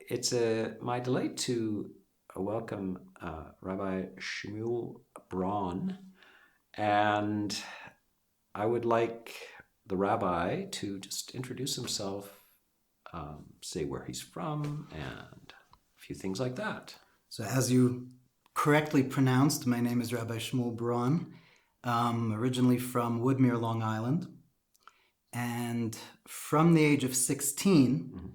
It's my delight to welcome Rabbi Shmuel Braun, and I would like the rabbi to just introduce himself, say where he's from, and a few things like that. So as you correctly pronounced, my name is Rabbi Shmuel Braun, originally from Woodmere, Long Island. And from the age of 16,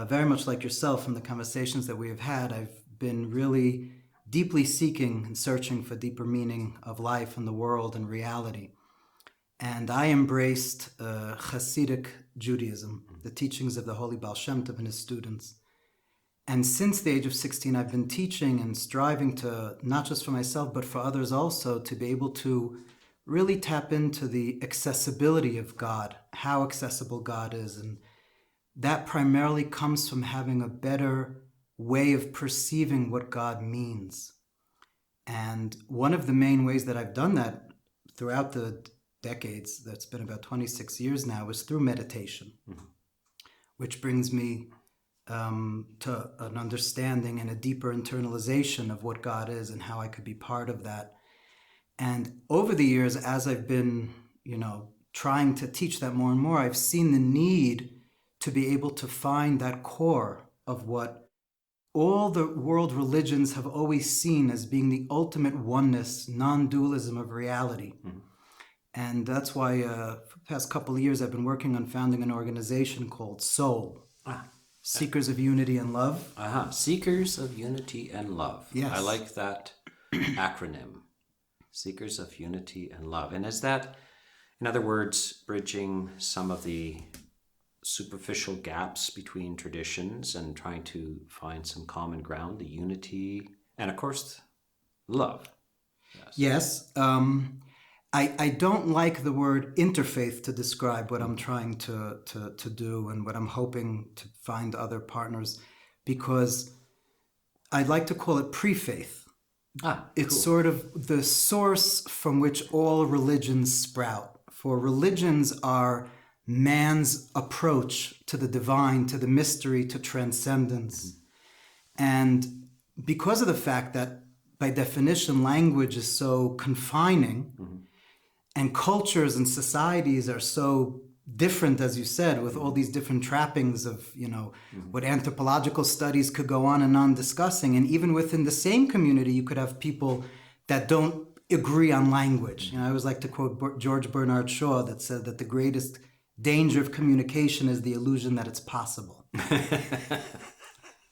very much like yourself from the conversations that we have had, I've been really deeply seeking and searching for deeper meaning of life and the world and reality. And I embraced Hasidic Judaism, the teachings of the Holy Baal Shem Tov and his students. And since the age of 16, I've been teaching and striving to, not just for myself, but for others also, to be able to really tap into the accessibility of God, how accessible God is. And that primarily comes from having a better way of perceiving what God means. And one of the main ways that I've done that throughout the decades, that's been about 26 years now, is through meditation, which brings me to an understanding and a deeper internalization of what God is and how I could be part of that. And over the years, as I've been, trying to teach that more and more, I've seen the need to be able to find that core of what all the world religions have always seen as being the ultimate oneness, non-dualism of reality. And that's why for the past couple of years, I've been working on founding an organization called SOUL. Seekers of Unity and Love. Seekers of Unity and Love. Yes. I like that acronym. Seekers of Unity and Love. And is that, in other words, bridging some of the superficial gaps between traditions and trying to find some common ground, the unity, and of course, love? Yes. I don't like the word interfaith to describe what I'm trying to do and what I'm hoping to find other partners, because I'd like to call it pre-faith. It's cool. sort of the source from which all religions sprout. For religions are man's approach to the divine, to the mystery, to transcendence. And because of the fact that, by definition, language is so confining, and cultures and societies are so different, as you said, with all these different trappings of, what anthropological studies could go on and on discussing. And even within the same community, you could have people that don't agree on language. I always like to quote George Bernard Shaw that said that the greatest danger of communication is the illusion that it's possible.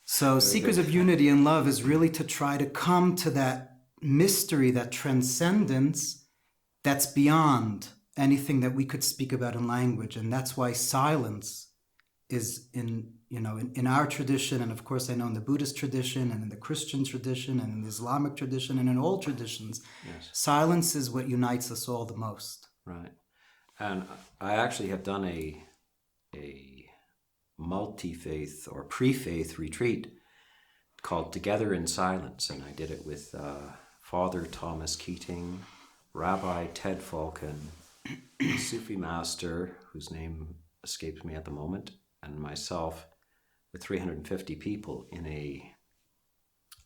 So Seekers of Unity and Love is really to try to come to that mystery, that transcendence that's beyond anything that we could speak about in language. And that's why silence is in our tradition, and of course I know in the Buddhist tradition and in the Christian tradition and in the Islamic tradition and in all traditions, silence is what unites us all the most. Right. And I actually have done a multi-faith or pre-faith retreat called Together in Silence, and I did it with Father Thomas Keating, Rabbi Ted Falcon, Sufi master, whose name escapes me at the moment, and myself, with 350 people in a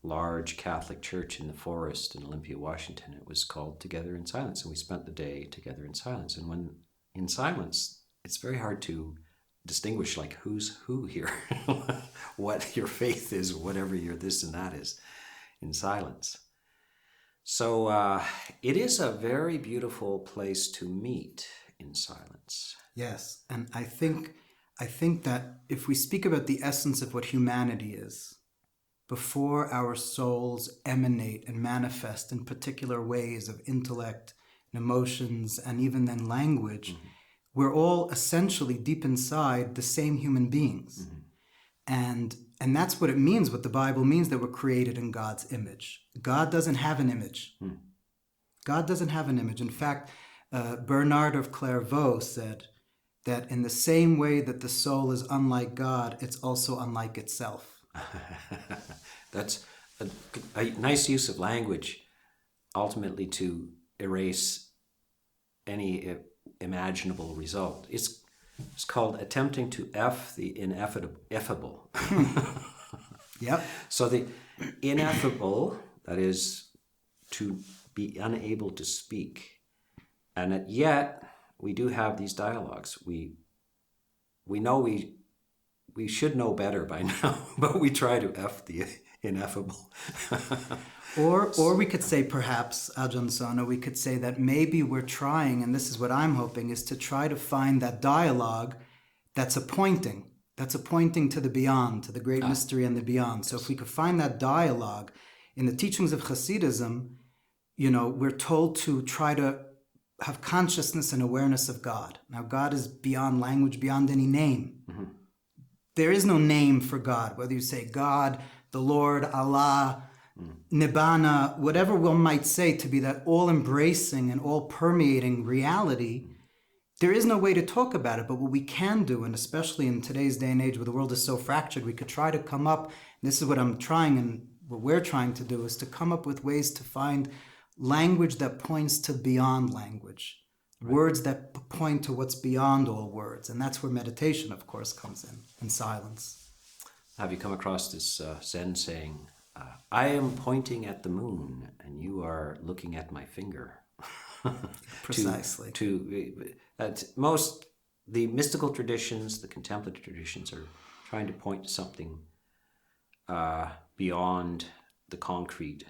large Catholic church in the forest in Olympia, Washington. It was called Together in Silence, and we spent the day together in silence. And when in silence, it's very hard to distinguish like who's who here, what your faith is, whatever your this and that is, in silence. So it is a very beautiful place to meet in silence. Yes, and I think that if we speak about the essence of what humanity is, before our souls emanate and manifest in particular ways of intellect and emotions and even then language, we're all essentially deep inside the same human beings. And that's what it means, what the Bible means, that we're created in God's image. God doesn't have an image. God doesn't have an image. In fact, Bernard of Clairvaux said that in the same way that the soul is unlike God, it's also unlike itself. That's a nice use of language, ultimately to erase any imaginable result. It's called attempting to F the ineffable. Yep. So the ineffable, that is to be unable to speak, and yet we do have these dialogues. We know we should know better by now, but we try to F the ineffable. Or we could say perhaps, Ajahn Sona, we could say that maybe we're trying, and this is what I'm hoping, is to try to find that dialogue that's appointing to the beyond, to the great mystery and the beyond. So if we could find that dialogue in the teachings of Hasidism, we're told to try to have consciousness and awareness of God. Now, God is beyond language, beyond any name. Mm-hmm. There is no name for God, whether you say God, the Lord, Allah, Nibbana, whatever one might say to be that all-embracing and all-permeating reality. There is no way to talk about it, but what we can do, and especially in today's day and age where the world is so fractured, we could try to come up, and this is what I'm trying and what we're trying to do, is to come up with ways to find language that points to beyond language, right. Words that point to what's beyond all words. And that's where meditation, of course, comes in, and silence. Have you come across this Zen saying, I am pointing at the moon and you are looking at my finger? Precisely. Most the mystical traditions, the contemplative traditions are trying to point to something beyond the concrete,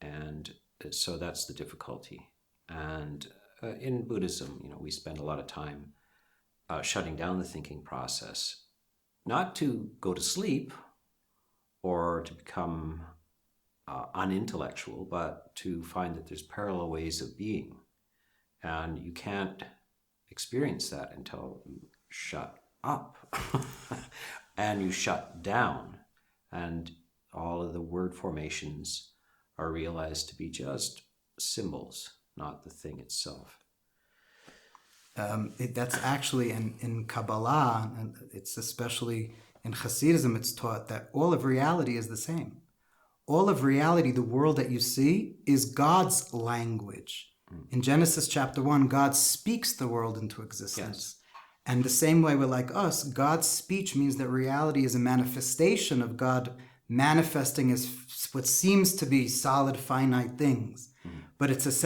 and so that's the difficulty. And in Buddhism, we spend a lot of time shutting down the thinking process, not to go to sleep or to become unintellectual, but to find that there's parallel ways of being. And you can't experience that until you shut up and you shut down. And all of the word formations are realized to be just symbols, not the thing itself. That's actually in Kabbalah, and it's especially in Hasidism, it's taught that all of reality is the same. All of reality, the world that you see, is God's language. In Genesis chapter 1, God speaks the world into existence. Yes. And the same way we're like us, God's speech means that reality is a manifestation of God manifesting as what seems to be solid, finite things. But it's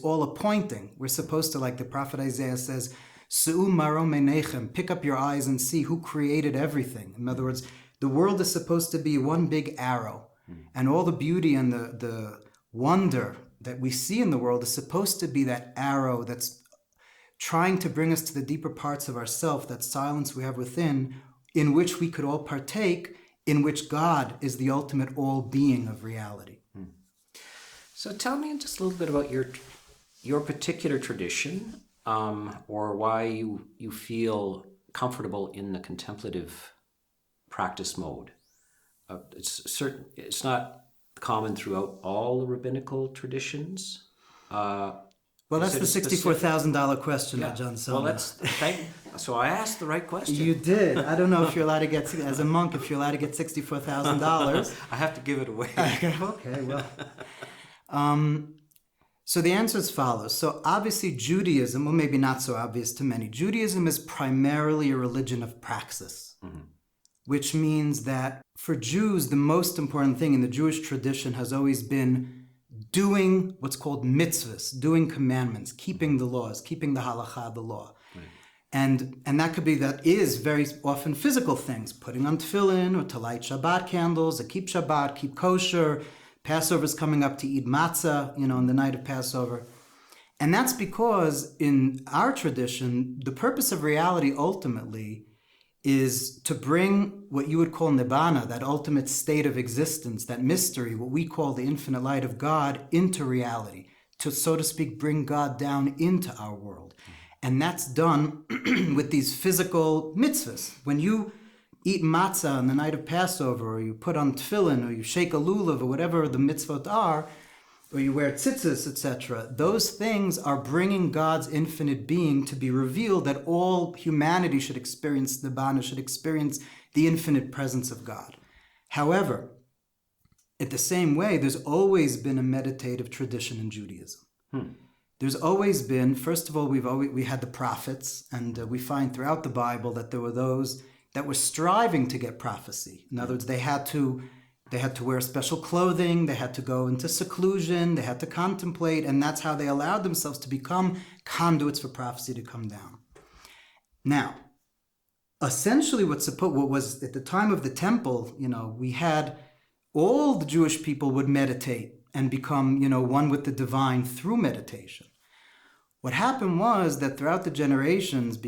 all a pointing. We're supposed to, like the prophet Isaiah says, Su'u maro menechem, pick up your eyes and see who created everything. In other words, the world is supposed to be one big arrow. And all the beauty and the wonder that we see in the world is supposed to be that arrow that's trying to bring us to the deeper parts of ourself, that silence we have within, in which we could all partake, in which God is the ultimate all-being of reality. So tell me just a little bit about your particular tradition, or why you feel comfortable in the contemplative practice mode. It's not common throughout all the rabbinical traditions. Well, that's the $64,000 question, yeah. Ajahn Sona. Well, so I asked the right question. You did. I don't know if you're allowed to get, as a monk, if you're allowed to get $64,000. I have to give it away. Okay, well. So the answer is as follows. So obviously Judaism, well, maybe not so obvious to many, Judaism is primarily a religion of praxis, which means that for Jews, the most important thing in the Jewish tradition has always been doing what's called mitzvahs, doing commandments, keeping the laws, keeping the halakha, the law. Right. And that is very often physical things, putting on tefillin or to light Shabbat candles, to keep Shabbat, keep kosher. Passover's coming up, to eat matzah, on the night of Passover. And that's because in our tradition, the purpose of reality ultimately is to bring what you would call nibbana, that ultimate state of existence, that mystery, what we call the infinite light of God, into reality, to, so to speak, bring God down into our world. And that's done with these physical mitzvahs. When you eat matzah on the night of Passover, or you put on tefillin, or you shake a lulav, or whatever the mitzvot are, or you wear tzitzis, etc., those things are bringing God's infinite being to be revealed, that all humanity should experience nibbana, should experience the infinite presence of God. However, in the same way, there's always been a meditative tradition in Judaism. There's always been, first of all, we had the prophets, and we find throughout the Bible that there were those that were striving to get prophecy. In other words, they had to They had to wear special clothing, they had to go into seclusion, they had to contemplate, and that's how they allowed themselves to become conduits for prophecy to come down. Now, essentially what was at the time of the temple, we had all the Jewish people would meditate and become, one with the divine through meditation. What happened was that throughout the generations,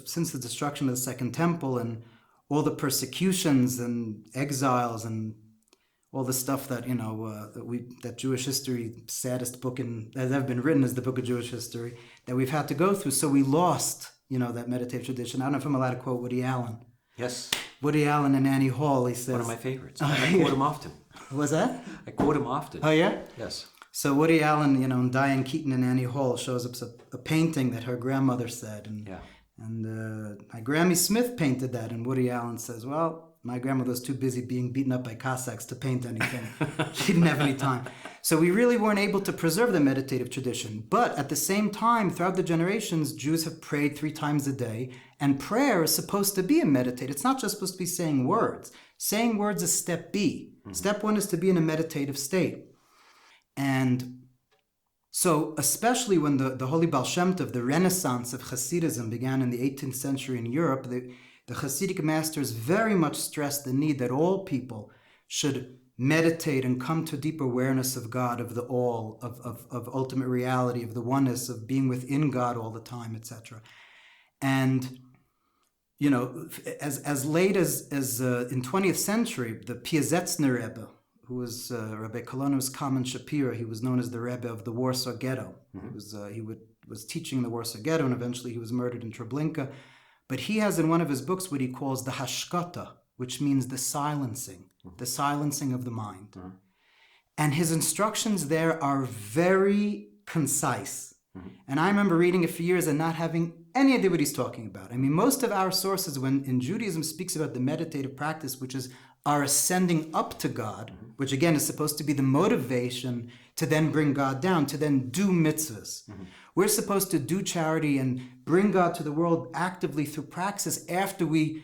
since the destruction of the Second Temple and all the persecutions and exiles and all the stuff that, that Jewish history, saddest book that have been written is the book of Jewish history, that we've had to go through. So we lost, that meditative tradition. I don't know if I'm allowed to quote Woody Allen. Yes. Woody Allen and Annie Hall, he says. One of my favorites. I quote him often. Was that? I quote him often. Oh, yeah? Yes. So Woody Allen, and Diane Keaton and Annie Hall shows up a painting that her grandmother said. And my Grammy Smith painted that. And Woody Allen says, well, my grandmother was too busy being beaten up by Cossacks to paint anything. She didn't have any time. So we really weren't able to preserve the meditative tradition. But at the same time, throughout the generations, Jews have prayed 3 times a day. And prayer is supposed to be a meditate. It's not just supposed to be saying words. Saying words is step B. Mm-hmm. Step 1 is to be in a meditative state. And so especially when the Holy Baal Shem Tov, the renaissance of Hasidism began in the 18th century in Europe, the Hasidic masters very much stressed the need that all people should meditate and come to a deep awareness of God, of the all, of ultimate reality, of the oneness, of being within God all the time, etc. And, as late as in 20th century, the Piazetzner Rebbe, who was Rabbi Kolonus Kalman Shapira, he was known as the Rebbe of the Warsaw Ghetto. Mm-hmm. He was teaching in the Warsaw Ghetto, and eventually he was murdered in Treblinka. But he has in one of his books what he calls the hashkata, which means the silencing of the mind. Mm-hmm. And his instructions there are very concise. Mm-hmm. And I remember reading it for years and not having any idea what he's talking about. I mean, most of our sources when in Judaism speaks about the meditative practice, which is our ascending up to God, mm-hmm. which again is supposed to be the motivation to then bring God down, to then do mitzvahs. Mm-hmm. We're supposed to do charity and bring God to the world actively through praxis after you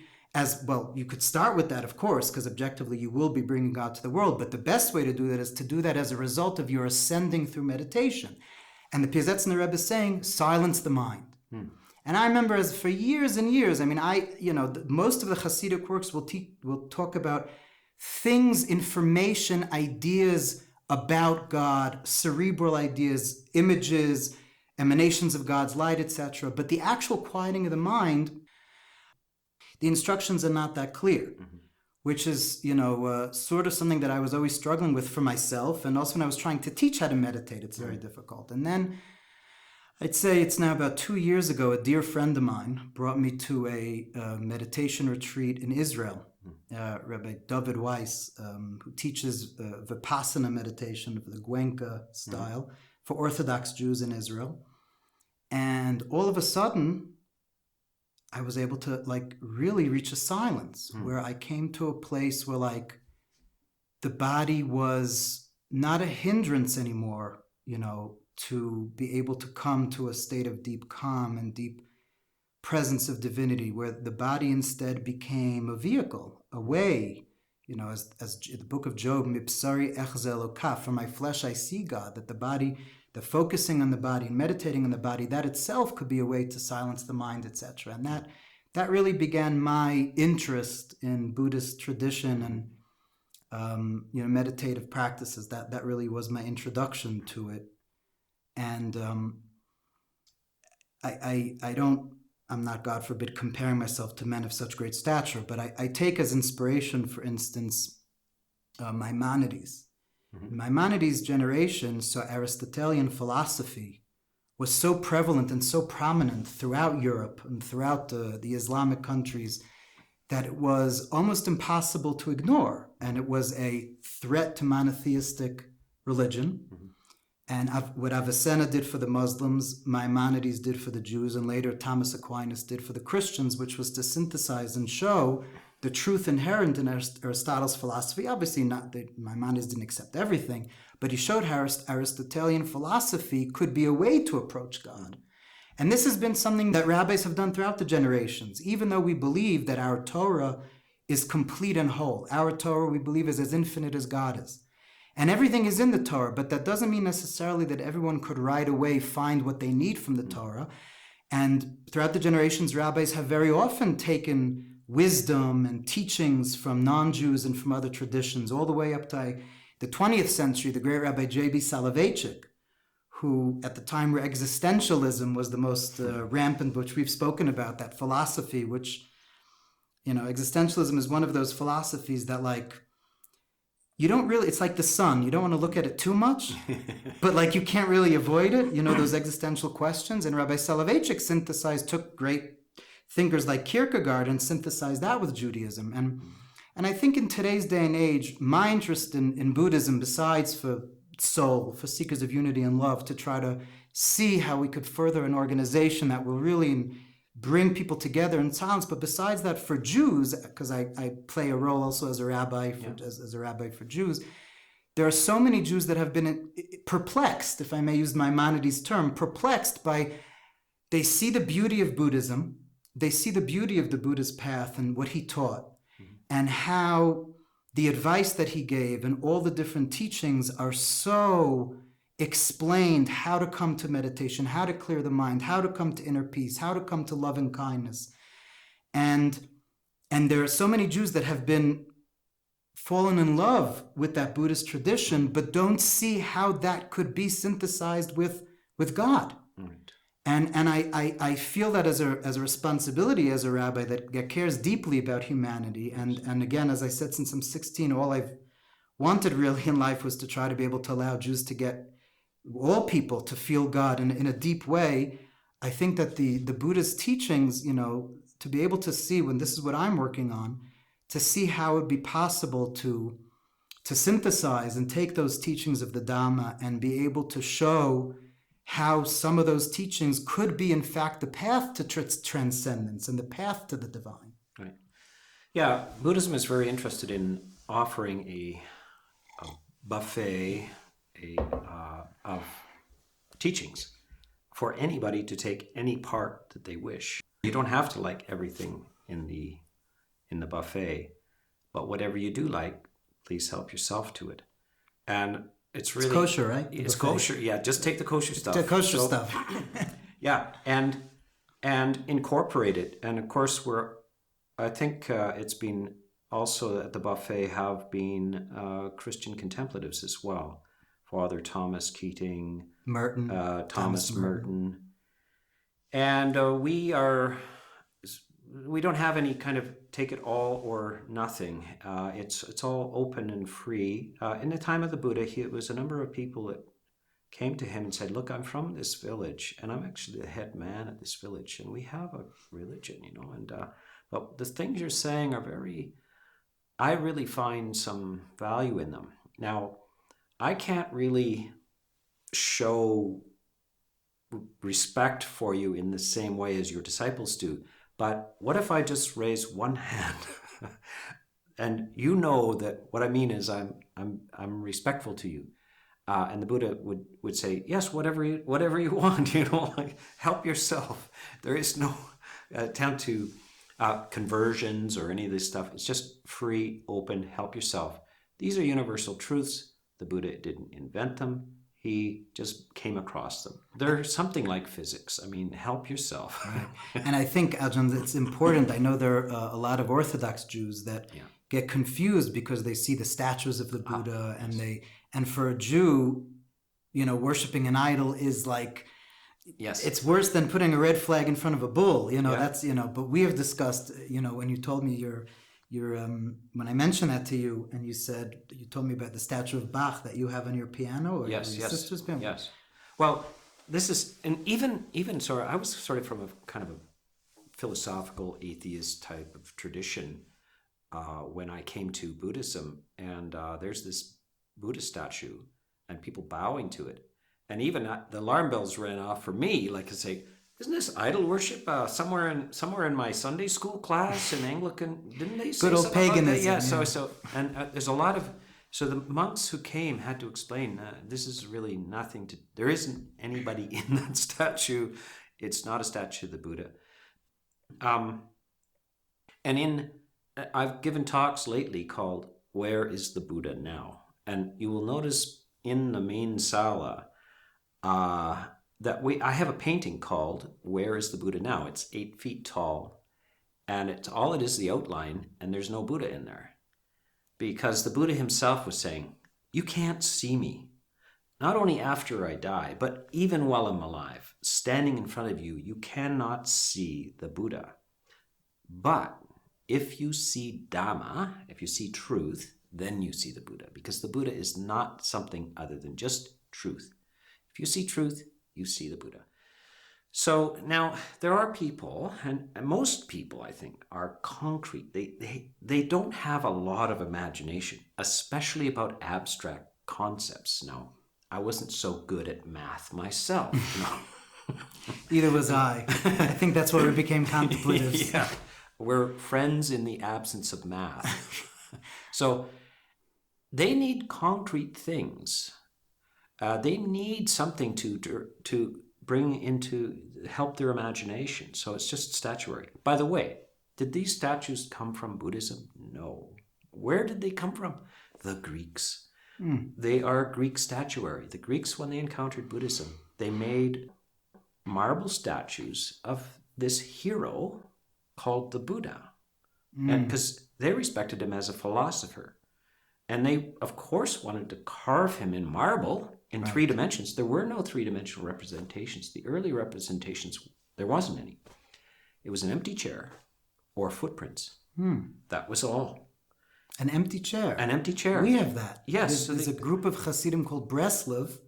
could start with that, of course, because objectively you will be bringing God to the world. But the best way to do that is to do that as a result of your ascending through meditation. And the Piazetzner Rebbe is saying, silence the mind. Hmm. And I remember for years and years, most of the Hasidic works will talk about things, information, ideas about God, cerebral ideas, images, emanations of God's light, etc. But the actual quieting of the mind, the instructions are not that clear, mm-hmm. which is, sort of something that I was always struggling with for myself. And also when I was trying to teach how to meditate, it's very difficult. And then I'd say it's now about 2 years ago, a dear friend of mine brought me to a meditation retreat in Israel. Rabbi David Weiss, who teaches Vipassana meditation of the Gwenka style for Orthodox Jews in Israel. And all of a sudden, I was able to really reach a silence where I came to a place where the body was not a hindrance anymore, to be able to come to a state of deep calm and deep presence of divinity, where the body instead became a vehicle, a way, as the book of Job, Mipsari echze Eloka, from my flesh I see God, that the body, the focusing on the body and meditating on the body, that itself could be a way to silence the mind, etc. And that really began my interest in Buddhist tradition and meditative practices. That really was my introduction to it. And I'm not, God forbid, comparing myself to men of such great stature, but I take as inspiration, for instance, Maimonides. Mm-hmm. Maimonides' generation, so Aristotelian philosophy was so prevalent and so prominent throughout Europe and throughout the Islamic countries that it was almost impossible to ignore. And it was a threat to monotheistic religion. Mm-hmm. And what Avicenna did for the Muslims, Maimonides did for the Jews, and later Thomas Aquinas did for the Christians, which was to synthesize and show the truth inherent in Aristotle's philosophy. Obviously, not that Maimonides didn't accept everything, but he showed how Aristotelian philosophy could be a way to approach God. And this has been something that rabbis have done throughout the generations. Even though we believe that our Torah is complete and whole. Our Torah, we believe, is as infinite as God is. And everything is in the Torah, but that doesn't mean necessarily that everyone could right away find what they need from the Torah. And throughout the generations, rabbis have very often taken wisdom and teachings from non-Jews and from other traditions, all the way up to the 20th century, the great Rabbi J.B. Soloveitchik, who at the time where existentialism was the most rampant, which we've spoken about, that philosophy, which, existentialism is one of those philosophies that, like, you don't really, it's like the sun. You don't want to look at it too much, but like you can't really avoid it, those existential questions. And Rabbi Soloveitchik took great thinkers like Kierkegaard and synthesized that with Judaism. And I think in today's day and age, my interest in Buddhism, besides for soul, for seekers of unity and love, to try to see how we could further an organization that will really bring people together in silence. But besides that, for Jews, because I play a role also as a rabbi, as a rabbi for Jews, there are so many Jews that have been perplexed, if I may use Maimonides' term, perplexed by, they see the beauty of Buddhism, they see the beauty of the Buddha's path and what he taught, and how the advice that he gave and all the different teachings are so explained, how to come to meditation, how to clear the mind, how to come to inner peace, how to come to love and kindness. And there are so many Jews that have been fallen in love with that Buddhist tradition, but don't see how that could be synthesized with God. Right. And I feel that as a responsibility as a rabbi that cares deeply about humanity. And again, as I said, since I'm 16, all I've wanted really in life was to try to be able to allow Jews to get all people to feel God in a deep way. I think that the Buddha's teachings, to be able to see, when this is what I'm working on, to see how it would be possible to synthesize and take those teachings of the Dhamma and be able to show how some of those teachings could be, in fact, the path to transcendence and the path to the divine. Right. Yeah, Buddhism is very interested in offering a buffet of teachings for anybody to take any part that they wish. You don't have to like everything in the buffet, but whatever you do like, please help yourself to it. And it's really kosher, right? It's kosher. Yeah, just take the kosher stuff. The kosher stuff. Yeah, and incorporate it. And of course, I think it's been also at the buffet have been Christian contemplatives as well. Father Thomas Keating, Merton, Thomas Merton. And we don't have any kind of take it all or nothing. It's all open and free. In the time of the Buddha, it was a number of people that came to him and said, look, I'm from this village, and I'm actually the head man at this village, and we have a religion, and but the things you're saying are I really find some value in them. Now, I can't really show respect for you in the same way as your disciples do. But what if I just raise one hand, and you know that what I mean is I'm respectful to you, and the Buddha would say, yes, whatever you want, like help yourself. There is no attempt to conversions or any of this stuff. It's just free, open, help yourself. These are universal truths. The Buddha didn't invent them. He just came across them. They're something like physics. I mean, help yourself. Right. And I think, Ajahn, it's important. I know there are a lot of Orthodox Jews that get confused because they see the statues of the Buddha, and for a Jew, worshiping an idol is like, it's worse than putting a red flag in front of a bull. That's, but we have discussed, when you told me when I mentioned that to you, and you told me about the statue of Bach that you have on your piano, or your sister's piano. Yes. Well, this is, and even so, I was sort of from a kind of a philosophical atheist type of tradition when I came to Buddhism, and there's this Buddha statue, and people bowing to it, and even the alarm bells ran off for me, like to say, isn't this idol worship somewhere in my Sunday school class in Anglican? Didn't they say good old paganism? Yeah. So and there's a lot of the monks who came had to explain this is really nothing to. There isn't anybody in that statue. It's not a statue of the Buddha. And in I've given talks lately called "Where is the Buddha Now?" And you will notice in the main sala that I have a painting called "Where is the Buddha Now?" It's 8 feet tall, and it is the outline, and there's no Buddha in there, because the Buddha himself was saying, "You can't see me. Not only after I die, but even while I'm alive, standing in front of you, you cannot see the Buddha. But if you see Dhamma, if you see truth, then you see the Buddha, because the Buddha is not something other than just truth. If you see truth, you see the Buddha." So now there are people, and most people, I think, are concrete. They don't have a lot of imagination, especially about abstract concepts. Now, I wasn't so good at math myself. No. Either was I. I think that's why we became contemplatives. Yeah. We're friends in the absence of math. So they need concrete things. They need something to bring into, help their imagination. So it's just statuary. By the way, did these statues come from Buddhism? No. Where did they come from? The Greeks. They are Greek statuary. The Greeks, when they encountered Buddhism, they made marble statues of this hero called the Buddha. And because they respected him as a philosopher. And they, of course, wanted to carve him in marble in 3 dimensions. There were no 3-dimensional representations. The early representations, there wasn't any. It was an empty chair or footprints. That was all. An empty chair. An empty chair. We have that. Yes. There's a group of Hasidim called Breslov,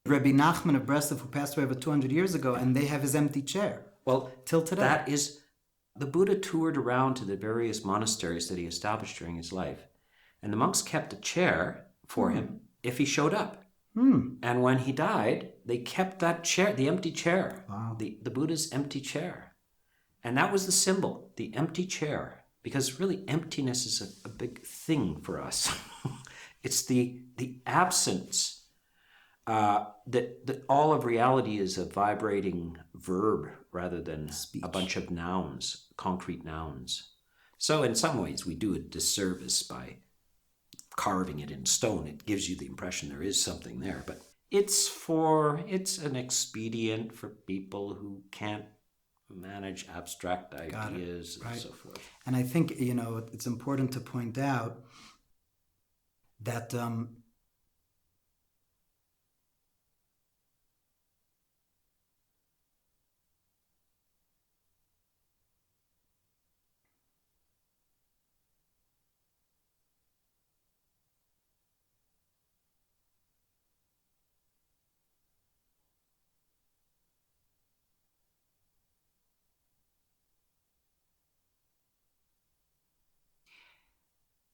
Rabbi Nachman of Breslov, who passed away over 200 years ago, and they have his empty chair. Well, till today. That is, the Buddha toured around to the various monasteries that he established during his life. And the monks kept a chair for him if he showed up. And when he died, they kept that chair, the empty chair, the Buddha's empty chair. And that was the symbol, the empty chair. Because really emptiness is a big thing for us. It's the absence, that all of reality is a vibrating verb rather than a bunch of nouns, concrete nouns. So in some ways we do a disservice by carving it in stone. It gives you the impression there is something there, but it's an expedient for people who can't manage abstract ideas and so forth. And I think, it's important to point out that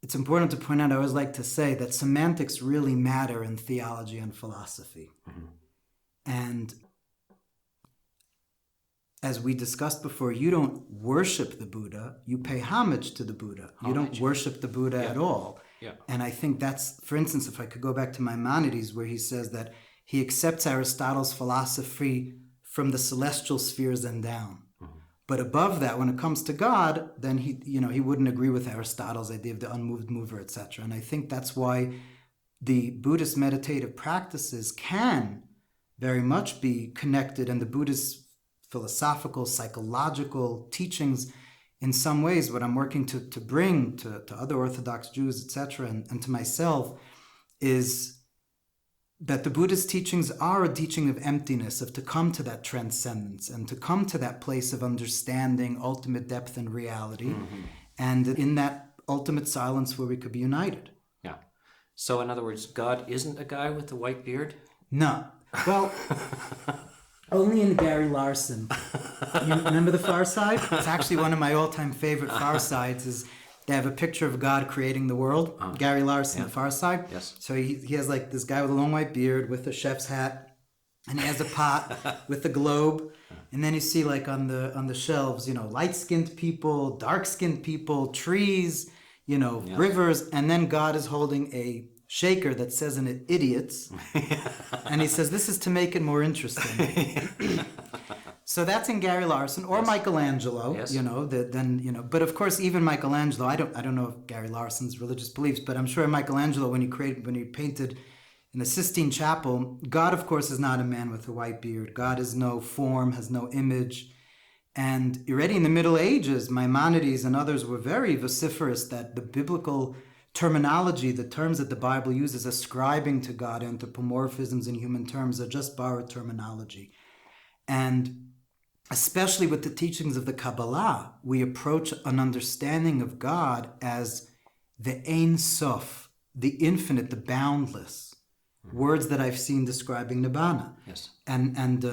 it's important to point out, I always like to say that semantics really matter in theology and philosophy. And as we discussed before, you don't worship the Buddha, you pay homage to the Buddha. You don't worship the Buddha at all. Yeah. And I think that's, for instance, if I could go back to Maimonides, where he says that he accepts Aristotle's philosophy from the celestial spheres and down. But above that, when it comes to God, then he wouldn't agree with Aristotle's idea of the unmoved mover, etc. And I think that's why the Buddhist meditative practices can very much be connected, and the Buddhist philosophical, psychological teachings, in some ways, what I'm working to bring to other Orthodox Jews, etc., and to myself, is that the Buddhist teachings are a teaching of emptiness, of to come to that transcendence and to come to that place of understanding, ultimate depth and reality, and in that ultimate silence where we could be united. Yeah. So in other words, God isn't a guy with a white beard? No. Well, only in Gary Larson. You remember The Far Side? It's actually one of my all-time favorite Far Sides. Is they have a picture of God creating the world. Gary Larson, The Far Side. Yes. So he has like this guy with a long white beard with a chef's hat, and he has a pot with a globe. And then you see like on the shelves, light-skinned people, dark-skinned people, trees, rivers, and then God is holding a shaker that says in it, idiots. And he says, this is to make it more interesting. So that's in Gary Larson or Yes. Michelangelo, Yes. but of course even Michelangelo, I don't know of Gary Larson's religious beliefs, but I'm sure Michelangelo when he painted in the Sistine Chapel, God of course is not a man with a white beard. God is no form, has no image. And already in the Middle Ages, Maimonides and others were very vociferous that the biblical terminology, the terms that the Bible uses ascribing to God, anthropomorphisms in human terms, are just borrowed terminology. And especially with the teachings of the Kabbalah, we approach an understanding of God as the Ein Sof, the infinite, the boundless. Words that I've seen describing Nibbana. Yes. And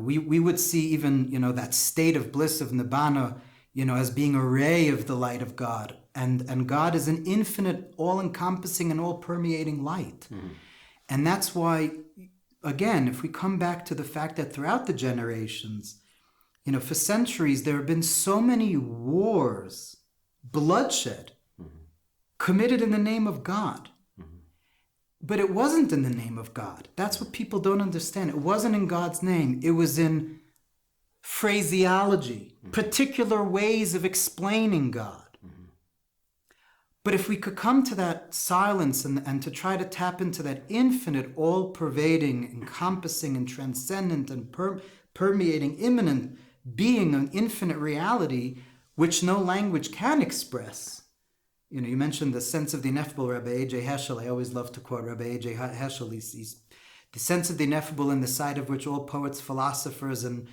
we would see even, that state of bliss of Nibbana, as being a ray of the light of God. And God is an infinite, all-encompassing and all-permeating light. Mm-hmm. And that's why, again, if we come back to the fact that throughout the generations, for centuries, there have been so many wars, bloodshed, committed in the name of God. But it wasn't in the name of God. That's what people don't understand. It wasn't in God's name. It was in phraseology, particular ways of explaining God. But if we could come to that silence and to try to tap into that infinite, all-pervading, encompassing and transcendent and permeating, immanent being, an infinite reality, which no language can express. You mentioned the sense of the ineffable, Rabbi A.J. Heschel. I always love to quote Rabbi A.J. Heschel. He's the sense of the ineffable in the sight of which all poets, philosophers, and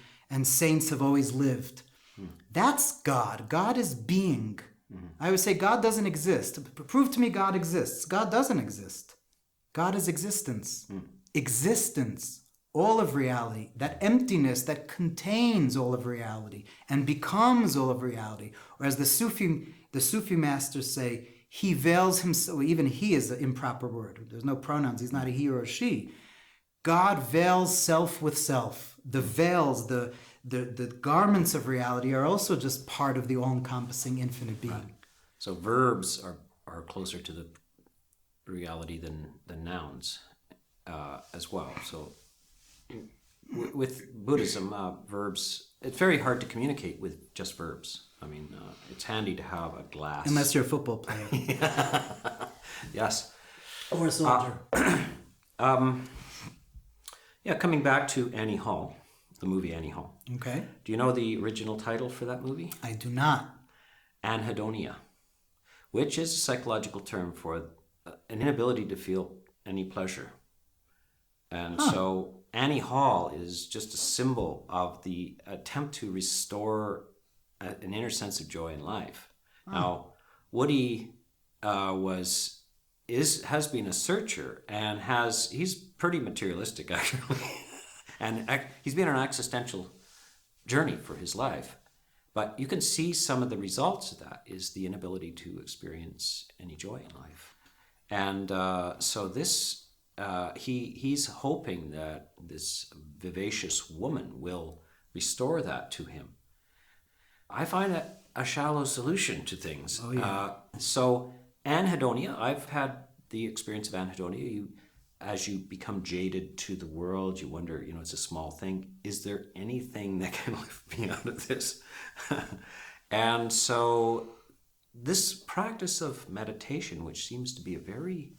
saints have always lived. That's God. God is being. I would say God doesn't exist. Prove to me God exists. God doesn't exist. God is existence. Existence. All of reality. That emptiness that contains all of reality and becomes all of reality. Or as the Sufi masters say, he veils himself. Even he is an improper word. There's no pronouns. He's not a he or a she. God veils self with self. The veils, the garments of reality are also just part of the all-encompassing infinite being. Right. So verbs are closer to the reality than nouns as well. So with Buddhism, verbs, it's very hard to communicate with just verbs. I mean, it's handy to have a glass. Unless you're a football player. Yes. Or a soldier. Coming back to Annie Hall, the movie Annie Hall. Okay. Do you know the original title for that movie? I do not. Anhedonia, which is a psychological term for an inability to feel any pleasure. And so Annie Hall is just a symbol of the attempt to restore an inner sense of joy in life. Now, Woody has been a searcher and he's pretty materialistic actually, and he's been on an existential journey for his life. But you can see some of the results of that is the inability to experience any joy in life, and so this he's hoping that this vivacious woman will restore that to him. I find that a shallow solution to things. Oh, yeah. So anhedonia, I've had the experience of anhedonia. As you become jaded to the world, you wonder, it's a small thing. Is there anything that can lift me out of this? And so this practice of meditation, which seems to be a very,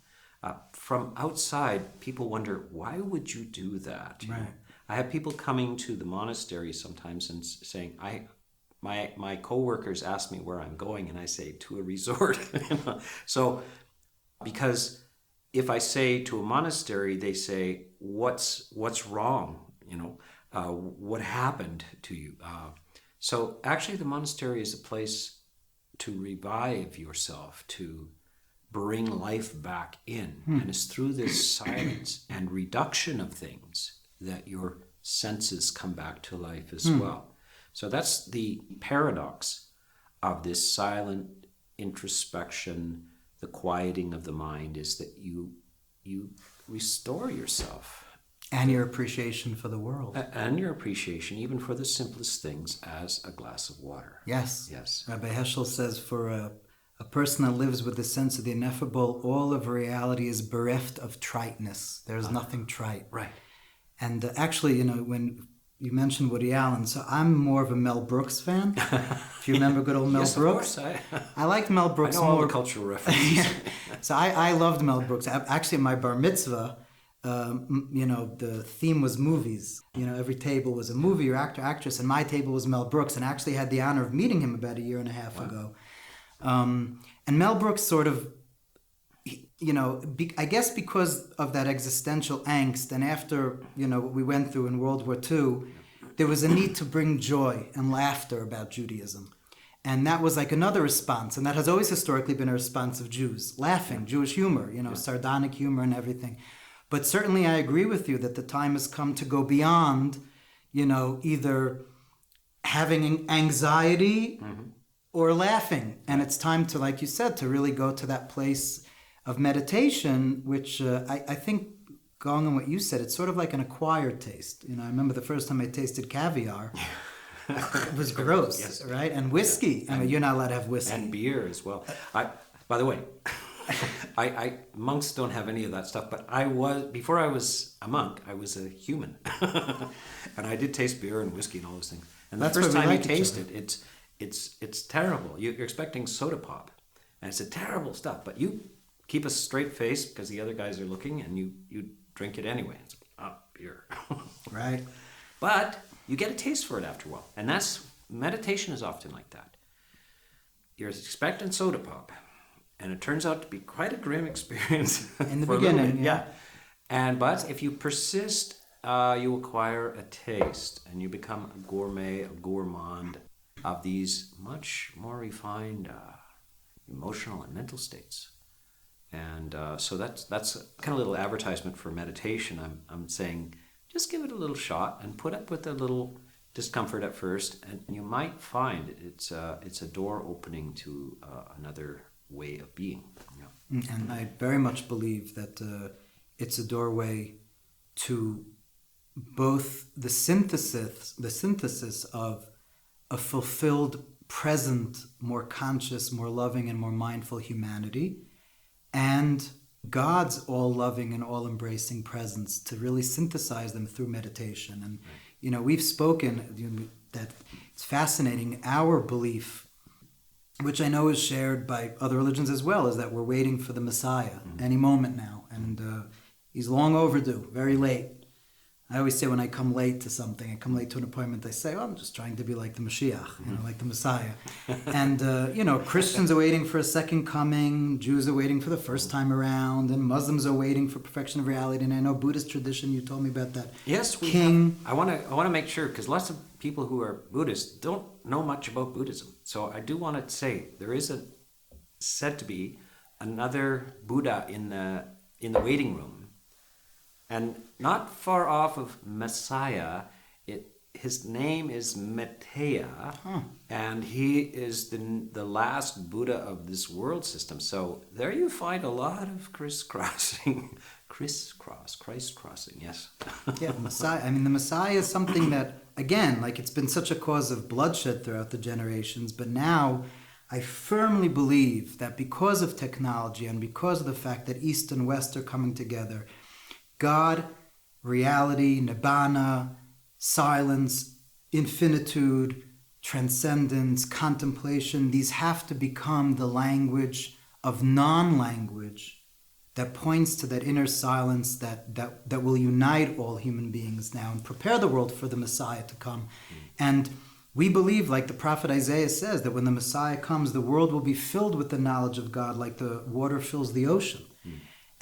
from outside, people wonder, why would you do that? Right. I have people coming to the monastery sometimes and saying, my coworkers ask me where I'm going, and I say to a resort. So, because if I say to a monastery, they say, "What's wrong? What happened to you?" So, actually, the monastery is a place to revive yourself, to bring life back in, and it's through this silence and reduction of things that your senses come back to life as well. So that's the paradox of this silent introspection, the quieting of the mind, is that you restore yourself. And your appreciation for the world. And your appreciation even for the simplest things, as a glass of water. Yes. Yes. Rabbi Heschel says for a person that lives with the sense of the ineffable, all of reality is bereft of triteness. There's nothing trite. Right. And actually, when you mentioned Woody Allen, so I'm more of a Mel Brooks fan. If you remember good old Mel Yes, Brooks. of course. I liked Mel I Brooks know all more. the cultural references. Yeah. So I loved Mel Brooks. Actually, at my bar mitzvah, the theme was movies. Every table was a movie or actor, actress, and my table was Mel Brooks, and I actually had the honor of meeting him about a year and a half ago. And Mel Brooks sort of, I guess because of that existential angst, and after, what we went through in World War II, there was a need to bring joy and laughter about Judaism. And that was like another response, and that has always historically been a response of Jews, laughing, Jewish humor, sardonic humor and everything. But certainly I agree with you that the time has come to go beyond, either having anxiety or laughing. And it's time to, like you said, to really go to that place of meditation, which I think, going on what you said, it's sort of like an acquired taste. I remember the first time I tasted caviar. It was gross, yes. Right? And whiskey. I mean, you're not allowed to have whiskey. And beer as well. By the way, monks don't have any of that stuff, but before I was a monk, I was a human. And I did taste beer and whiskey and all those things. And the first time you taste it, it's terrible. You're expecting soda pop, and it's a terrible stuff, but you keep a straight face because the other guys are looking, and you drink it anyway. It's beer. Right. But you get a taste for it after a while. And meditation is often like that. You're expecting soda pop, and it turns out to be quite a grim experience. In the beginning, yeah. But if you persist, you acquire a taste, and you become a gourmet, a gourmand of these much more refined emotional and mental states. And so that's kind of a little advertisement for meditation. I'm saying, just give it a little shot and put up with a little discomfort at first, and you might find it's a door opening to another way of being. Yeah. And I very much believe that it's a doorway to both the synthesis of a fulfilled, present, more conscious, more loving, and more mindful humanity, and God's all-loving and all-embracing presence, to really synthesize them through meditation. And, we've spoken that it's fascinating. Our belief, which I know is shared by other religions as well, is that we're waiting for the Messiah any moment now. And he's long overdue, very late. I always say when I come late to something, I come late to an appointment, I say, I'm just trying to be like the Mashiach, like the Messiah. And, Christians are waiting for a second coming, Jews are waiting for the first time around, and Muslims are waiting for perfection of reality. And I know Buddhist tradition, you told me about that. Yes, King. I want to make sure, because lots of people who are Buddhists don't know much about Buddhism. So I do want to say there is said to be another Buddha in the waiting room. And not far off of Messiah, his name is Metteyya, and he is the last Buddha of this world system. So there you find a lot of crisscrossing, yes. Yeah, Messiah. I mean, the Messiah is something that, again, like, it's been such a cause of bloodshed throughout the generations, but now I firmly believe that because of technology and because of the fact that East and West are coming together, God, reality, nibbana, silence, infinitude, transcendence, contemplation, these have to become the language of non-language that points to that inner silence that will unite all human beings now and prepare the world for the Messiah to come. And we believe, like the prophet Isaiah says, that when the Messiah comes, the world will be filled with the knowledge of God like the water fills the ocean.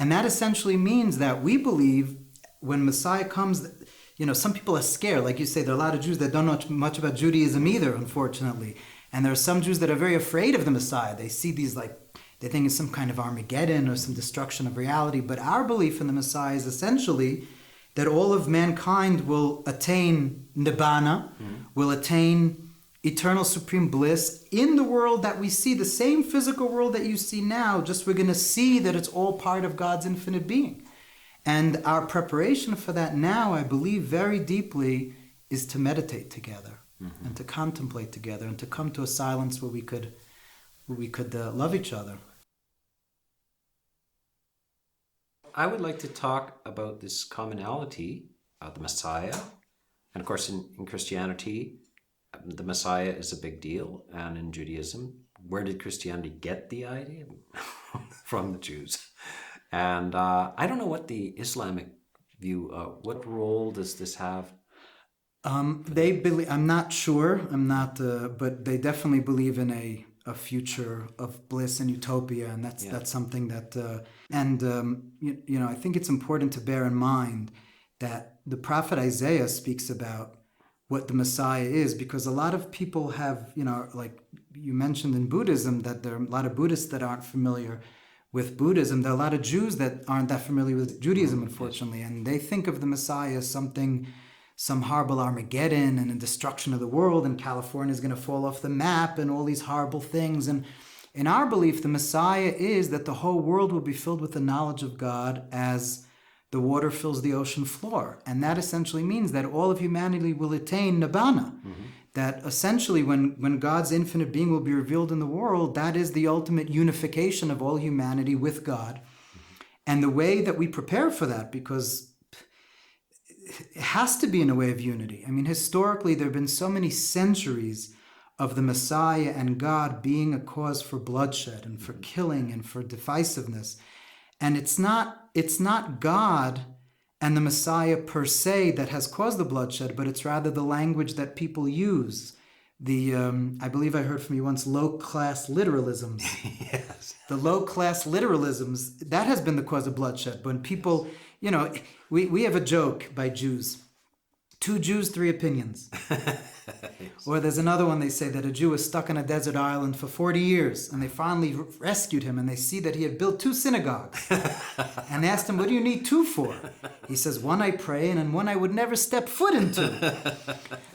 And that essentially means that we believe when Messiah comes, some people are scared. Like you say, there are a lot of Jews that don't know much about Judaism either, unfortunately. And there are some Jews that are very afraid of the Messiah. They see these, they think it's some kind of Armageddon or some destruction of reality. But our belief in the Messiah is essentially that all of mankind will attain nibbana, will attain eternal supreme bliss in the world that we see, the same physical world that you see now, just we're going to see that it's all part of God's infinite being. And our preparation for that now, I believe very deeply, is to meditate together and to contemplate together and to come to a silence where we could love each other. I would like to talk about this commonality of the Messiah And of course, in Christianity, the Messiah is a big deal. And in Judaism, where did Christianity get the idea? From the Jews. And I don't know what the Islamic view, what role does this have? They believe. I'm not sure. I'm not, but they definitely believe in a future of bliss and utopia, and that's something that. I think it's important to bear in mind that the prophet Isaiah speaks about what the Messiah is, because a lot of people have, like you mentioned in Buddhism, that there are a lot of Buddhists that aren't familiar with Buddhism. There are a lot of Jews that aren't that familiar with Judaism, unfortunately, and they think of the Messiah as some horrible Armageddon and a destruction of the world, and California is going to fall off the map and all these horrible things. And in our belief, the Messiah is that the whole world will be filled with the knowledge of God as the water fills the ocean floor. And that essentially means that all of humanity will attain Nibbana. Mm-hmm. That essentially when God's infinite being will be revealed in the world, that is the ultimate unification of all humanity with God. Mm-hmm. And the way that we prepare for that, because it has to be in a way of unity. I mean, historically, there have been so many centuries of the Messiah and God being a cause for bloodshed and for killing and for divisiveness. And it's not God and the Messiah per se that has caused the bloodshed, but it's rather the language that people use. I believe I heard from you once, low-class literalisms. Yes. The low-class literalisms, that has been the cause of bloodshed. When people, we have a joke by Jews. 2 Jews, 3 opinions. Yes. Or there's another one, they say that a Jew was stuck on a desert island for 40 years, and they finally rescued him, and they see that he had built 2 synagogues. And they asked him, what do you need 2 for? He says, 1 I pray, and 1 I would never step foot into.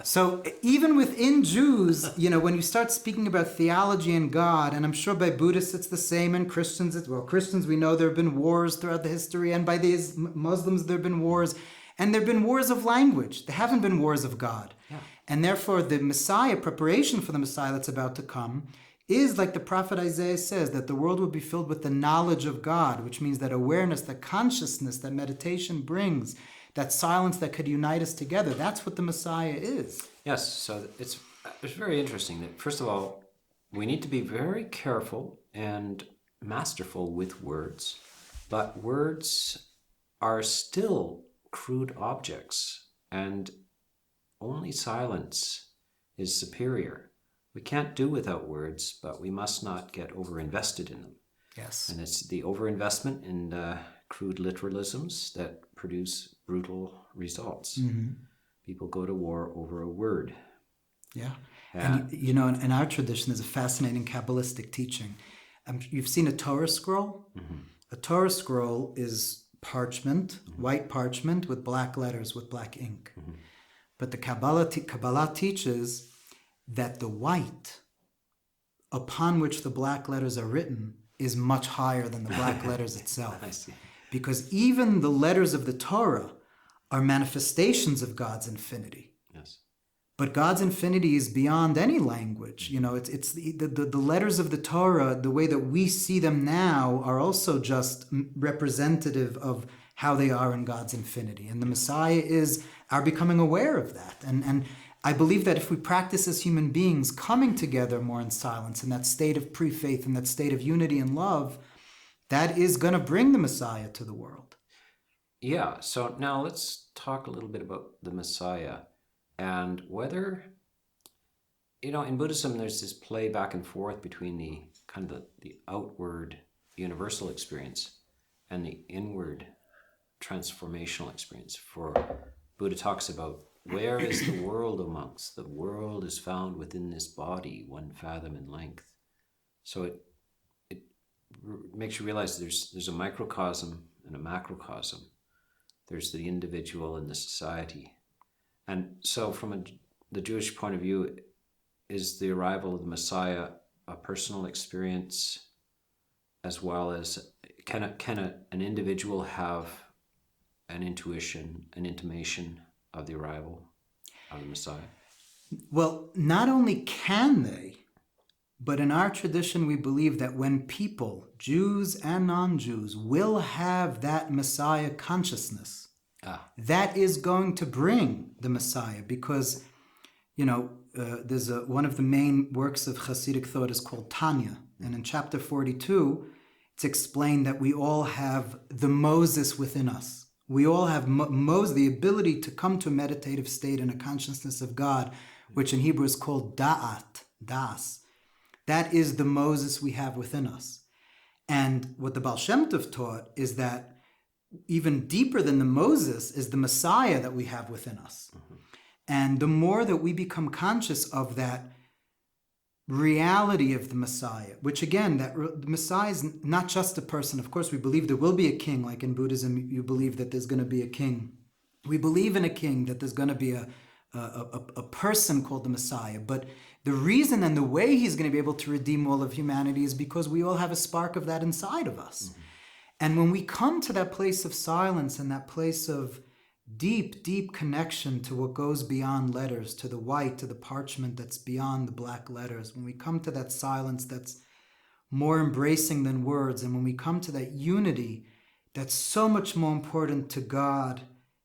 So even within Jews, when you start speaking about theology and God, and I'm sure by Buddhists it's the same, and Christians, Christians, we know there have been wars throughout the history, and by these Muslims there have been wars, and there have been wars of language. There haven't been wars of God. Yeah. And therefore, the Messiah, preparation for the Messiah that's about to come, is like the prophet Isaiah says, that the world will be filled with the knowledge of God, which means that awareness, that consciousness, that meditation brings, that silence that could unite us together. That's what the Messiah is. Yes, so it's very interesting that, first of all, we need to be very careful and masterful with words, but words are still crude objects, and only silence is superior. We can't do without words, but we must not get overinvested in them. Yes. And it's the overinvestment in crude literalisms that produce brutal results. Mm-hmm. People go to war over a word. Yeah. And in our tradition, there's a fascinating Kabbalistic teaching. You've seen a Torah scroll? Mm-hmm. A Torah scroll is parchment, mm-hmm. white parchment with black letters, with black ink. Mm-hmm. But the Kabbalah teaches that the white upon which the black letters are written is much higher than the black letters itself. I see. Because even the letters of the Torah are manifestations of God's infinity. Yes. But God's infinity is beyond any language. It's the letters of the Torah, the way that we see them now, are also just representative of how they are in God's infinity. And the Messiah is our becoming aware of that. And I believe that if we practice as human beings coming together more in silence, in that state of pre-faith, in that state of unity and love, that is going to bring the Messiah to the world. Yeah, so now let's talk a little bit about the Messiah and whether, in Buddhism there's this play back and forth between the outward universal experience and the inward transformational experience. For Buddha talks about, where is the world amongst? The world is found within this body, 1 fathom in length. So it makes you realize there's a microcosm and a macrocosm. There's the individual and the society. And so from the Jewish point of view, is the arrival of the Messiah a personal experience, as well as can an individual have an intuition, an intimation of the arrival of the Messiah? Well, not only can they, but in our tradition we believe that when people, Jews and non-Jews, will have that Messiah consciousness, that is going to bring the Messiah, because, there's one of the main works of Hasidic thought is called Tanya. And in chapter 42, it's explained that we all have the Moses within us. We all have the ability to come to a meditative state in a consciousness of God, which in Hebrew is called da'at, das. That is the Moses we have within us. And what the Baal Shem Tov taught is that even deeper than the Moses is the Messiah that we have within us. Mm-hmm. And the more that we become conscious of that reality of the Messiah, which again, the Messiah is not just a person. Of course, we believe there will be a king, like in Buddhism, you believe that there's going to be a king. We believe in a king, that there's going to be a person called the Messiah. But the reason and the way he's going to be able to redeem all of humanity is because we all have a spark of that inside of us. Mm-hmm. And when we come to that place of silence and that place of deep, deep connection to what goes beyond letters, to the white, to the parchment that's beyond the black letters, when we come to that silence that's more embracing than words, and when we come to that unity that's so much more important to God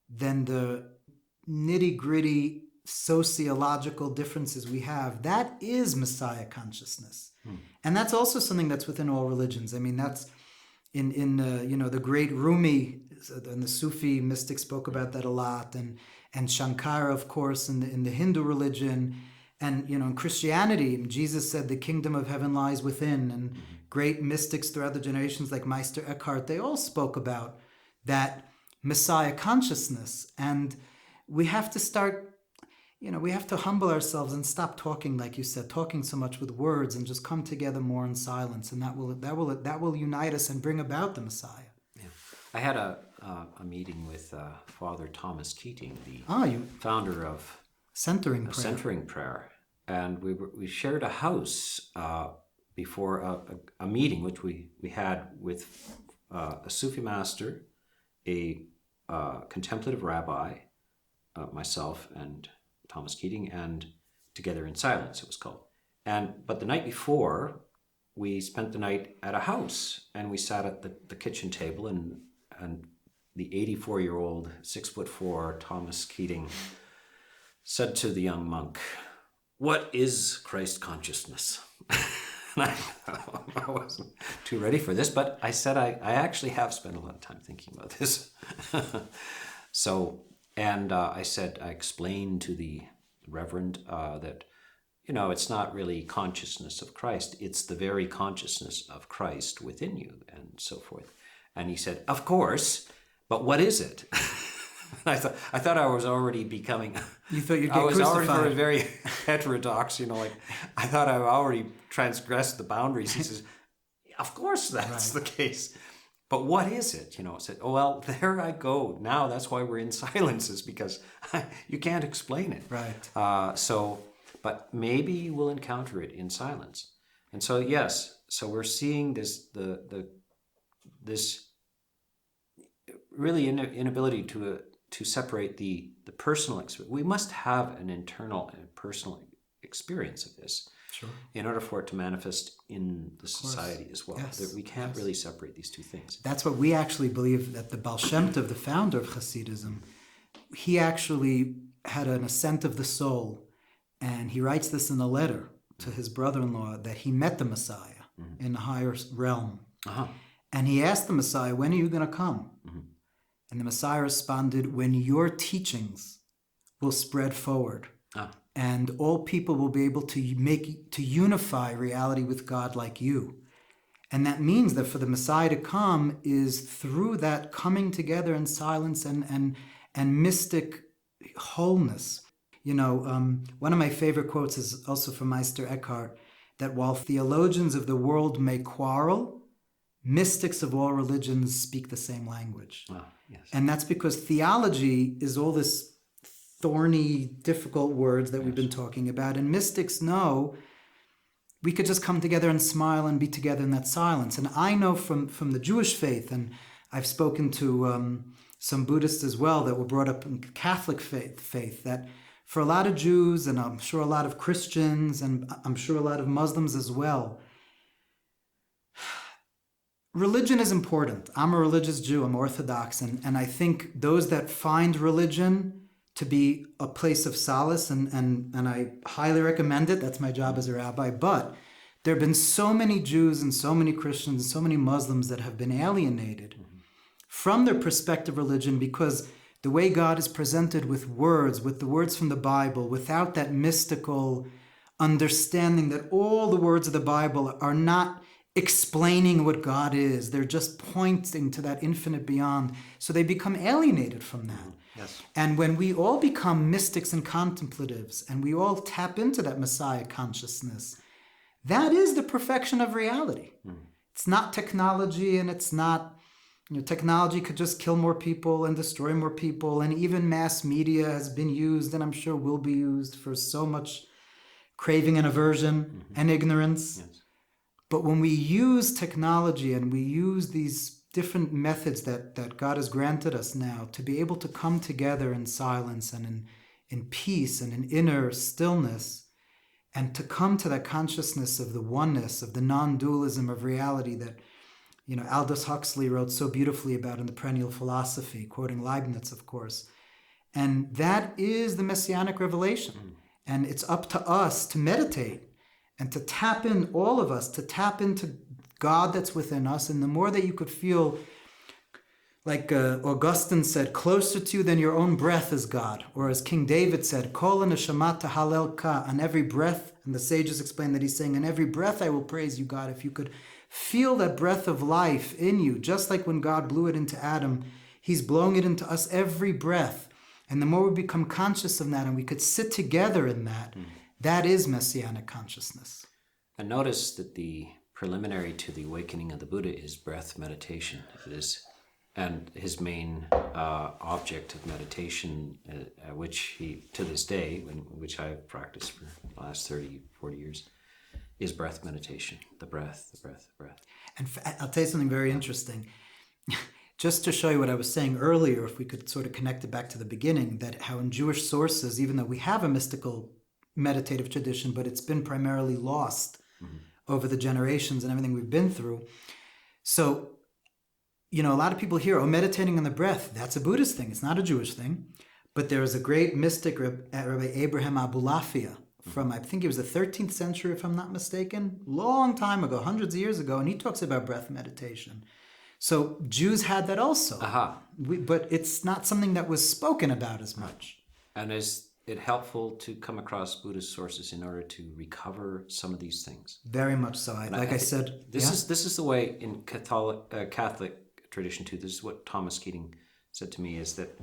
than the nitty-gritty sociological differences we have, that is Messiah consciousness. And that's also something that's within all religions. I mean, that's in the great Rumi and the Sufi mystics spoke about that a lot, and Shankara, of course, in the Hindu religion, and in Christianity, Jesus said the kingdom of heaven lies within, and great mystics throughout the generations like Meister Eckhart, they all spoke about that Messiah consciousness. And we have to start, we have to humble ourselves and stop talking, like you said, talking so much with words, and just come together more in silence, and that will unite us and bring about the Messiah. Yeah. I had a meeting with Father Thomas Keating, the founder of Centering Prayer, and we shared a house before a meeting which we had with a Sufi master, a contemplative rabbi, myself and Thomas Keating, and Together in Silence it was called. But the night before, we spent the night at a house, and we sat at the kitchen table, and the 84-year-old, 6'4" Thomas Keating said to the young monk, "What is Christ consciousness?" And I wasn't too ready for this, but I said I actually have spent a lot of time thinking about this. I explained to the Reverend that, it's not really consciousness of Christ, it's the very consciousness of Christ within you, and so forth. And he said, "Of course, but what is it?" I thought I was already becoming. You thought you'd get I was crucified. already very heterodox, I thought I already transgressed the boundaries. He says, "Of course that's the case. But what is it?" I said, "Oh, well, there I go. Now that's why we're in silence, is because you can't explain it." Right. But maybe we'll encounter it in silence. And so, yes, we're seeing this really inability to separate the personal experience. We must have an internal and personal experience of this. Sure. In order for it to manifest in the society as well. Yes. That we can't really separate these two things. That's what we actually believe, that the Baal Shem Tov, the founder of Hasidism, he actually had an ascent of the soul, and he writes this in a letter to his brother-in-law, that he met the Messiah in the higher realm. Uh-huh. And he asked the Messiah, "When are you going to come?" Mm-hmm. And the Messiah responded, "When your teachings will spread forward. And all people will be able to unify reality with God like you." And that means that for the Messiah to come is through that coming together in silence and mystic wholeness. One of my favorite quotes is also from Meister Eckhart, that while theologians of the world may quarrel, mystics of all religions speak the same language. Yes. And that's because theology is all this thorny, difficult words that we've been talking about. And mystics know we could just come together and smile and be together in that silence. And I know from the Jewish faith, and I've spoken to some Buddhists as well that were brought up in Catholic faith, that for a lot of Jews, and I'm sure a lot of Christians, and I'm sure a lot of Muslims as well, religion is important. I'm a religious Jew, I'm Orthodox, and I think those that find religion to be a place of solace, and I highly recommend it, that's my job as a rabbi, but there have been so many Jews and so many Christians and so many Muslims that have been alienated from their perspective religion because the way God is presented with the words from the Bible, without that mystical understanding that all the words of the Bible are not explaining what God is. They're just pointing to that infinite beyond. So they become alienated from that. Yes. And when we all become mystics and contemplatives, and we all tap into that Messiah consciousness, that is the perfection of reality. It's not technology, and it's not, technology could just kill more people and destroy more people. And even mass media has been used, and I'm sure will be used, for so much craving and aversion and ignorance. Yes. But when we use technology and we use these different methods that God has granted us now to be able to come together in silence and in peace and in inner stillness, and to come to that consciousness of the oneness, of the non-dualism of reality that, Aldous Huxley wrote so beautifully about in The Perennial Philosophy, quoting Leibniz, of course. And that is the Messianic revelation. And it's up to us to meditate and to tap in, all of us, to tap into God that's within us. And the more that you could feel, like Augustine said, closer to you than your own breath is God. Or as King David said, Kol neshama tahalel ka, on every breath, and the sages explain that he's saying, on every breath I will praise you, God. If you could feel that breath of life in you, just like when God blew it into Adam, he's blowing it into us every breath. And the more we become conscious of that, and we could sit together in that, that is Messianic consciousness. And notice that the preliminary to the awakening of the Buddha is breath meditation. It is, and his main object of meditation, which he, to this day, which I've practiced for the last 30, 40 years, is breath meditation. The breath, the breath, the breath. And I'll tell you something very interesting. Just to show you what I was saying earlier, if we could sort of connect it back to the beginning, that how in Jewish sources, even though we have a mystical meditative tradition, but it's been primarily lost over the generations and everything we've been through. So, a lot of people hear, meditating on the breath, that's a Buddhist thing. It's not a Jewish thing. But there was a great mystic, Rabbi Abraham Abulafia, from, I think it was the 13th century, if I'm not mistaken, long time ago, hundreds of years ago, and he talks about breath meditation. So Jews had that also, but it's not something that was spoken about as much. And is it helpful to come across Buddhist sources in order to recover some of these things? Very much so. I said, this is the way in Catholic tradition too. This is what Thomas Keating said to me: is that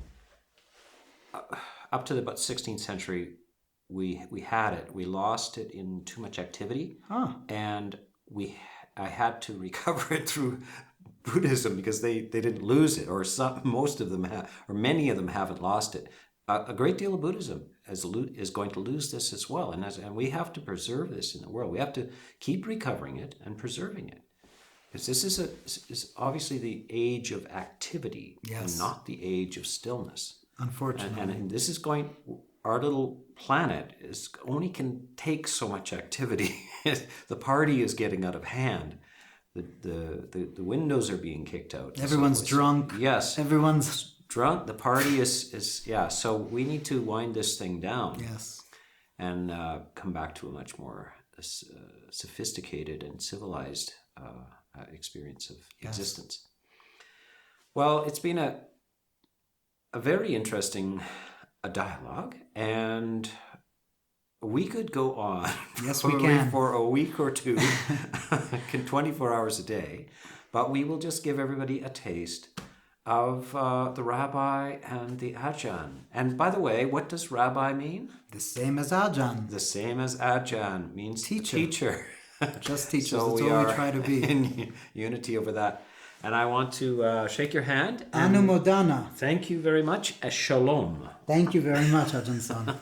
up to about 16th century, we had it. We lost it in too much activity, and I had to recover it through Buddhism, because they didn't lose it, or most of them have, or many of them haven't lost it. A great deal of Buddhism is going to lose this as well, and we have to preserve this in the world. We have to keep recovering it and preserving it, because this is obviously the age of activity, and not the age of stillness. Unfortunately, and this is going. Our little planet only can take so much activity. The party is getting out of hand. The windows are being kicked out. Everyone's drunk. Yes. Everyone's drunk. The party is so we need to wind this thing down. Yes. And come back to a much more sophisticated and civilized experience of existence. Well, it's been a very interesting dialogue, and we could go on for a week or two, 24 hours a day, but we will just give everybody a taste of the Rabbi and the Ajahn. And by the way, what does Rabbi mean? The same as Ajahn. The same as Ajahn means teacher. Just teachers, so that's we all are we try to be. In unity over that. And I want to shake your hand. Anumodana. Thank you very much. Shalom. Thank you very much, Ajahn Sona.